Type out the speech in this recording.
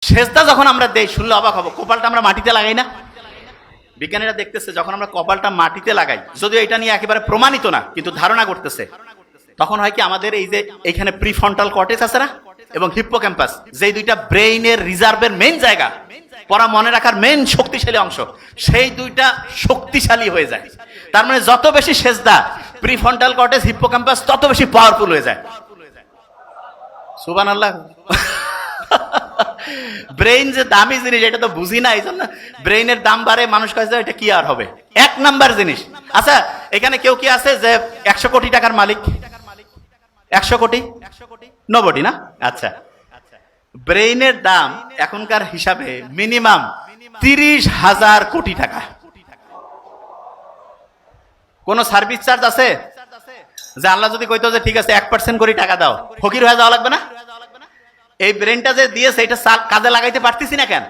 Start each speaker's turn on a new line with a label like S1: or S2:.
S1: সেজদা যখন আমরা দেই শুনলে অবাক হবো, কপালটা আমরা মাটিতে লাগাই না? বিজ্ঞানীরা দেখতেছে যখন আমরা কপালটা মাটিতে লাগাই, যদিও এটা নিয়ে একেবারে প্রমাণিত না কিন্তু ধারণা করতেছে, তখন হয় কি আমাদের এই যে এখানে প্রিফ্রন্টাল কর্টেক্স আছে না এবং হিপ্পোক্যাম্পাস, যে দুইটা ব্রেইনের রিজার্ভের মেইন জায়গা, পড়া মনে রাখার মেইন শক্তিশালী অংশ, সেই দুইটা শক্তিশালী হয়ে যায়। তার মানে যত বেশি সেজদা, প্রিফ্রন্টাল কর্টেক্স হিপ্পোক্যাম্পাস তত বেশি পাওয়ারফুল হয়ে যায়। সুবহানাল্লাহ। ব্রেইন যে দামি জিনিস এটা তো বুঝি না, এই জন্য ব্রেইনের দাম বাড়ে, মানুষ কাছে এটা কি আর হবে, এক নাম্বার জিনিস। আচ্ছা, এখানে কেউ কি আছে যে 100 কোটি টাকার মালিক? 100 কোটি নবডি না? আচ্ছা, ব্রেইনের দাম এখনকার হিসাবে মিনিমাম 30,000 কোটি টাকা। কোন সার্ভিস চার্জ আছে? যে আল্লাহ যদি কইতো যে ঠিক আছে 1% করে টাকা দাও, ফকির হয়ে যাওয়া লাগবে না? এই ব্রেনটা যে দিয়েছে এটা কাজে লাগাইতে পারতেছি না কেন?